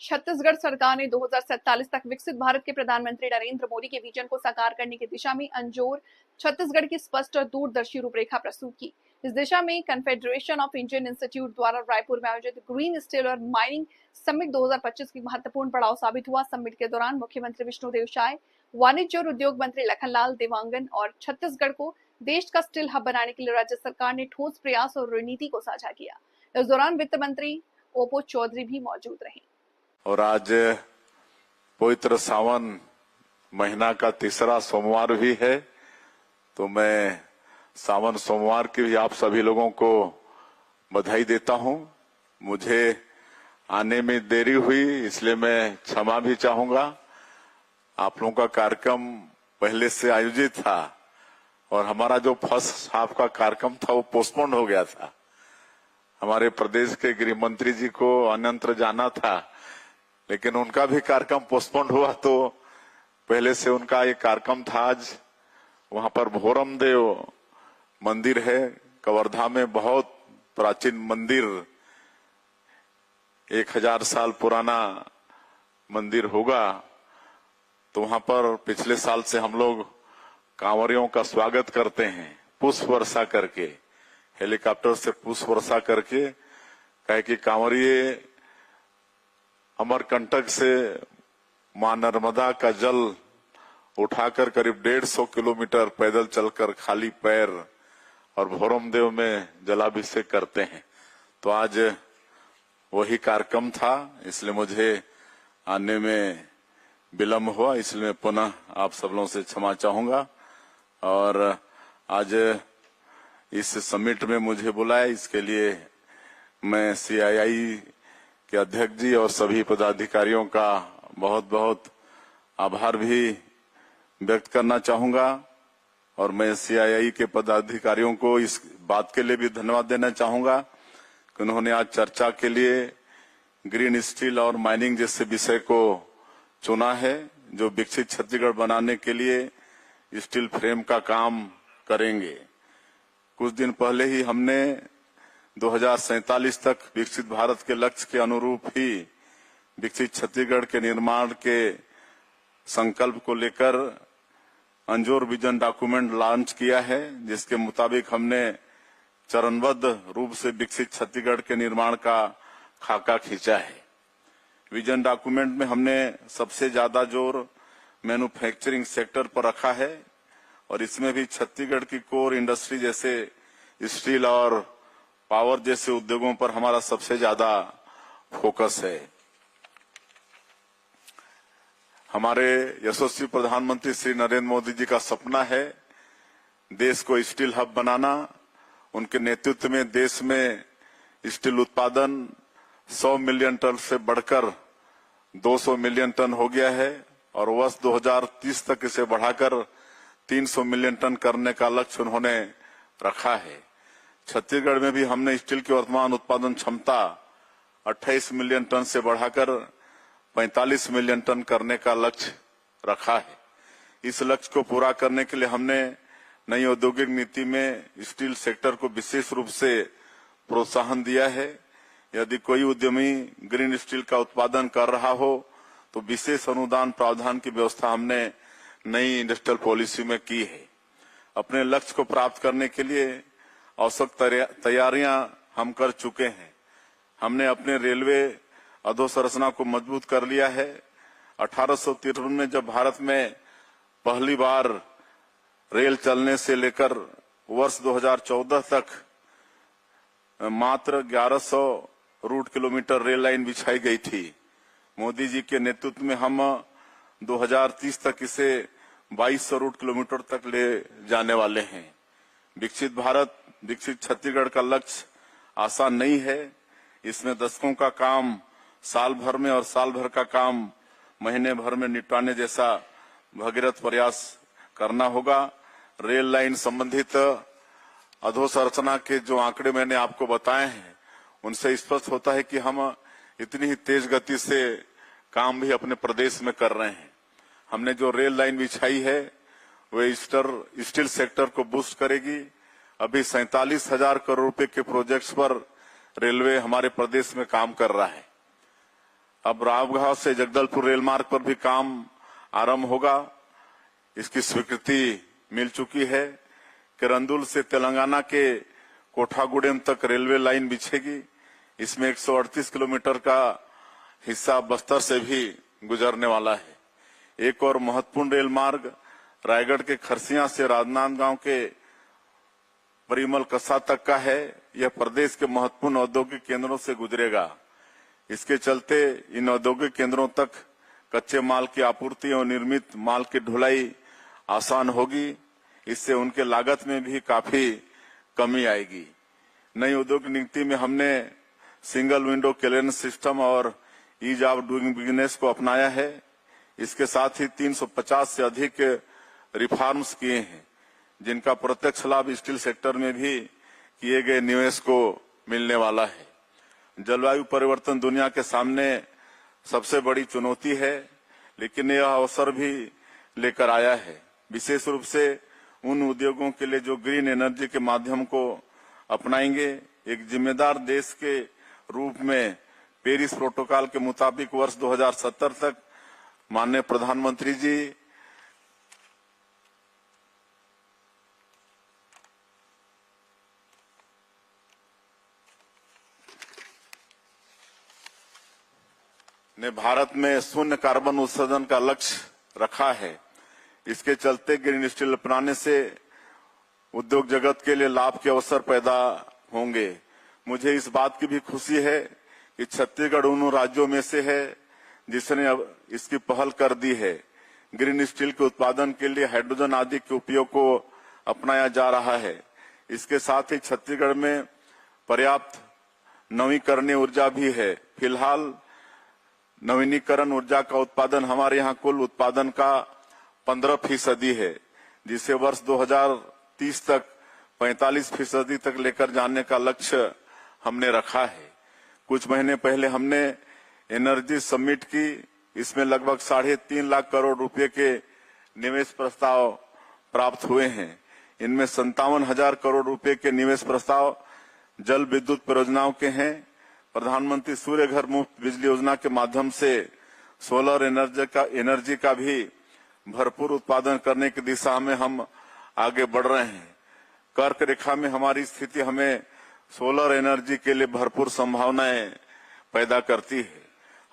छत्तीसगढ़ सरकार ने 2047 तक विकसित भारत के प्रधानमंत्री नरेंद्र मोदी के विजन को साकार करने की दिशा में अंजोर छत्तीसगढ़ की स्पष्ट और दूरदर्शी रूपरेखा प्रस्तुत की। इस दिशा में कन्फेडरेशन ऑफ इंडियन इंस्टीट्यूट द्वारा रायपुर में आयोजित ग्रीन स्टील और माइनिंग समिट 2025 की महत्वपूर्ण पड़ाव साबित हुआ। समिट के दौरान मुख्यमंत्री विष्णुदेव साय, वाणिज्य और उद्योग मंत्री लखनलाल देवांगन और छत्तीसगढ़ को देश का स्टील हब बनाने के लिए राज्य सरकार ने ठोस प्रयास और रणनीति को साझा किया। इस दौरान वित्त मंत्री ओपो चौधरी भी मौजूद रहे। और आज पवित्र सावन महीना का तीसरा सोमवार भी है, तो मैं सावन सोमवार की भी आप सभी लोगों को बधाई देता हूं। मुझे आने में देरी हुई, इसलिए मैं क्षमा भी चाहूंगा। आप लोगों का कार्यक्रम पहले से आयोजित था और हमारा जो फर्स्ट हाफ का कार्यक्रम था वो पोस्टपोन हो गया था। हमारे प्रदेश के गृह मंत्री जी को अन्यंत्र जाना था, लेकिन उनका भी कार्यक्रम पोस्टपोन हुआ, तो पहले से उनका ये कार्यक्रम था। आज वहां पर भोरम देव मंदिर है कवर्धा में, बहुत प्राचीन मंदिर, 1000 साल पुराना मंदिर होगा। तो वहां पर पिछले साल से हम लोग कांवरियों का स्वागत करते हैं, पुष्प वर्षा करके, हेलीकॉप्टर से पुष्प वर्षा करके। कहे कि कांवरिये अमरकंटक से मां नर्मदा का जल उठाकर करीब 150 किलोमीटर पैदल चलकर खाली पैर और भोरम देव में जलाभिषेक करते हैं। तो आज वही कार्यक्रम था, इसलिए मुझे आने में विलम्ब हुआ, इसलिए मैं पुनः आप सब लोगों से क्षमा चाहूंगा। और आज इस समिट में मुझे बुलाया, इसके लिए मैं CII के अध्यक्ष जी और सभी पदाधिकारियों का बहुत बहुत आभार भी व्यक्त करना चाहूंगा। और मैं CII के पदाधिकारियों को इस बात के लिए भी धन्यवाद देना चाहूंगा कि उन्होंने आज चर्चा के लिए ग्रीन स्टील और माइनिंग जैसे विषय को चुना है, जो विकसित छत्तीसगढ़ बनाने के लिए स्टील फ्रेम का काम करेंगे। कुछ दिन पहले ही हमने 2047 तक विकसित भारत के लक्ष्य के अनुरूप ही विकसित छत्तीसगढ़ के निर्माण के संकल्प को लेकर अंजोर विजन डॉक्यूमेंट लॉन्च किया है, जिसके मुताबिक हमने चरणबद्ध रूप से विकसित छत्तीसगढ़ के निर्माण का खाका खींचा है। विजन डॉक्यूमेंट में हमने सबसे ज्यादा जोर मैन्युफैक्चरिंग सेक्टर पर रखा है और इसमें भी छत्तीसगढ़ की कोर इंडस्ट्री जैसे स्टील और पावर जैसे उद्योगों पर हमारा सबसे ज्यादा फोकस है। हमारे यशस्वी प्रधानमंत्री श्री नरेंद्र मोदी जी का सपना है देश को स्टील हब बनाना। उनके नेतृत्व में देश में स्टील उत्पादन 100 मिलियन टन से बढ़कर 200 मिलियन टन हो गया है और वर्ष 2030 तक इसे बढ़ाकर 300 मिलियन टन करने का लक्ष्य उन्होंने रखा है। छत्तीसगढ़ में भी हमने स्टील की वर्तमान उत्पादन क्षमता 28 मिलियन टन से बढ़ाकर 45 मिलियन टन करने का लक्ष्य रखा है। इस लक्ष्य को पूरा करने के लिए हमने नई औद्योगिक नीति में स्टील सेक्टर को विशेष रूप से प्रोत्साहन दिया है। यदि कोई उद्यमी ग्रीन स्टील का उत्पादन कर रहा हो तो विशेष अनुदान प्रावधान की व्यवस्था हमने नई इंडस्ट्रियल पॉलिसी में की है। अपने लक्ष्य को प्राप्त करने के लिए आवश्यक तैयारियां हम कर चुके हैं। हमने अपने रेलवे अधोसंरचना को मजबूत कर लिया है। 1853 में जब भारत में पहली बार रेल चलने से लेकर वर्ष 2014 तक मात्र 1100 रूट किलोमीटर रेल लाइन बिछाई गई थी। मोदी जी के नेतृत्व में हम 2030 तक इसे 2200 रूट किलोमीटर तक ले जाने वाले हैं। विकसित भारत विकसित छत्तीसगढ़ का लक्ष्य आसान नहीं है। इसमें दशकों का काम साल भर में और साल भर का काम महीने भर में निपटाने जैसा भगीरथ प्रयास करना होगा। रेल लाइन संबंधित अधोसंरचना के जो आंकड़े मैंने आपको बताए हैं, उनसे स्पष्ट होता है कि हम इतनी ही तेज गति से काम भी अपने प्रदेश में कर रहे हैं। हमने जो रेल लाइन बिछाई है वह स्टील सेक्टर को बूस्ट करेगी। अभी 47,000 करोड़ रुपए के प्रोजेक्ट्स पर रेलवे हमारे प्रदेश में काम कर रहा है। अब रावघाट से जगदलपुर रेल मार्ग पर भी काम आरंभ होगा। इसकी स्वीकृति मिल चुकी है। किरंदुल से तेलंगाना के कोठागुडेम तक रेलवे लाइन बिछेगी। इसमें 138 किलोमीटर का हिस्सा बस्तर से भी गुजरने वाला है। एक और महत्वपूर्ण रेल मार्ग रायगढ़ के खरसिया से राजनांदगांव के परिमल कस्सा तक का है। यह प्रदेश के महत्वपूर्ण औद्योगिक केंद्रों से गुजरेगा। इसके चलते इन औद्योगिक केंद्रों तक कच्चे माल की आपूर्ति और निर्मित माल की ढुलाई आसान होगी। इससे उनके लागत में भी काफी कमी आएगी। नई औद्योगिक नीति में हमने सिंगल विंडो क्लियरेंस सिस्टम और ईज ऑफ डूइंग बिजनेस को अपनाया है। इसके साथ ही 350 से अधिक रिफॉर्म्स किए हैं, जिनका प्रत्यक्ष लाभ स्टील सेक्टर में भी किए गए निवेश को मिलने वाला है। जलवायु परिवर्तन दुनिया के सामने सबसे बड़ी चुनौती है, लेकिन यह अवसर भी लेकर आया है, विशेष रूप से उन उद्योगों के लिए जो ग्रीन एनर्जी के माध्यम को अपनाएंगे। एक जिम्मेदार देश के रूप में पेरिस प्रोटोकॉल के मुताबिक वर्ष 2070 तक माननीय प्रधानमंत्री जी ने भारत में शून्य कार्बन उत्सर्जन का लक्ष्य रखा है। इसके चलते ग्रीन स्टील अपनाने से उद्योग जगत के लिए लाभ के अवसर पैदा होंगे। मुझे इस बात की भी खुशी है कि छत्तीसगढ़ उन राज्यों में से है जिसने अब इसकी पहल कर दी है। ग्रीन स्टील के उत्पादन के लिए हाइड्रोजन आदि के उपयोग को अपनाया जा रहा है। इसके साथ ही छत्तीसगढ़ में पर्याप्त नवीकरणीय ऊर्जा भी है। फिलहाल नवीनीकरण ऊर्जा का उत्पादन हमारे यहाँ कुल उत्पादन का 15% है, जिसे वर्ष 2030 तक 45% तक लेकर जाने का लक्ष्य हमने रखा है। कुछ महीने पहले हमने एनर्जी समिट की। इसमें लगभग 3.5 लाख करोड़ रुपए के निवेश प्रस्ताव प्राप्त हुए हैं। इनमें 57,000 करोड़ रुपए के निवेश प्रस्ताव जल विद्युत परियोजनाओं के हैं। प्रधानमंत्री सूर्य घर मुफ्त बिजली योजना के माध्यम से सोलर एनर्जी का भी भरपूर उत्पादन करने की दिशा में हम आगे बढ़ रहे हैं। कर्क रेखा में हमारी स्थिति हमें सोलर एनर्जी के लिए भरपूर संभावनाएं पैदा करती है।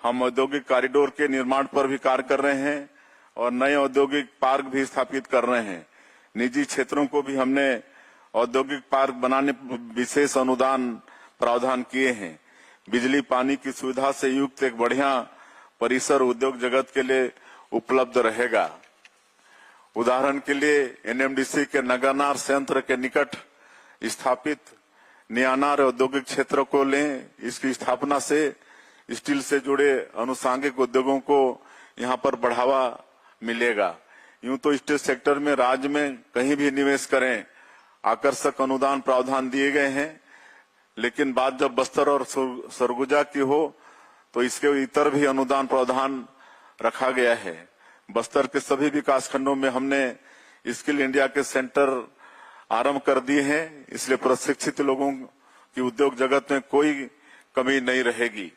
हम औद्योगिक कॉरिडोर के निर्माण पर भी कार्य कर रहे हैं और नए औद्योगिक पार्क भी स्थापित कर रहे हैं। निजी क्षेत्रों को भी हमने औद्योगिक पार्क बनाने विशेष अनुदान प्रावधान किए हैं। बिजली पानी की सुविधा से युक्त एक बढ़िया परिसर उद्योग जगत के लिए उपलब्ध रहेगा। उदाहरण के लिए एनएमडीसी के नगरनार संयंत्र के निकट स्थापित नियानार औद्योगिक क्षेत्र को लें। इसकी स्थापना से स्टील से जुड़े अनुषंगिक उद्योगों को यहां पर बढ़ावा मिलेगा। यूं तो स्टील सेक्टर में राज्य में कहीं भी निवेश करें आकर्षक अनुदान प्रावधान दिए गए हैं, लेकिन बात जब बस्तर और सरगुजा की हो तो इसके इतर भी अनुदान प्रावधान रखा गया है। बस्तर के सभी विकास खंडों में हमने स्किल इंडिया के सेंटर आरंभ कर दिए हैं, इसलिए प्रशिक्षित लोगों की उद्योग जगत में कोई कमी नहीं रहेगी।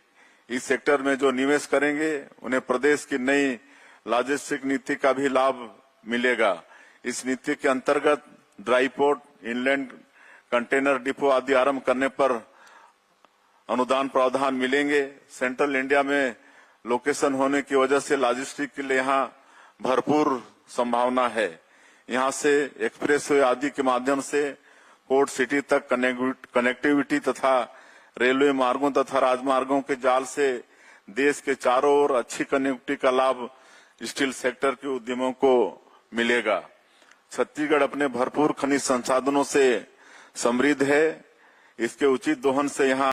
इस सेक्टर में जो निवेश करेंगे उन्हें प्रदेश की नई लॉजिस्टिक नीति का भी लाभ मिलेगा। इस नीति के अंतर्गत dry port, inland container depot आदि आरंभ करने पर अनुदान प्रावधान मिलेंगे। सेंट्रल इंडिया में लोकेशन होने की वजह से लॉजिस्टिक के लिए यहाँ भरपूर संभावना है। यहाँ से एक्सप्रेस वे आदि के माध्यम से पोर्ट सिटी तक कनेक्टिविटी तथा रेलवे मार्गों तथा राजमार्गों के जाल से देश के चारों ओर अच्छी कनेक्टिविटी का लाभ स्टील सेक्टर के उद्यमों को मिलेगा। छत्तीसगढ़ अपने भरपूर खनिज संसाधनों से समृद्ध है। इसके उचित दोहन से यहाँ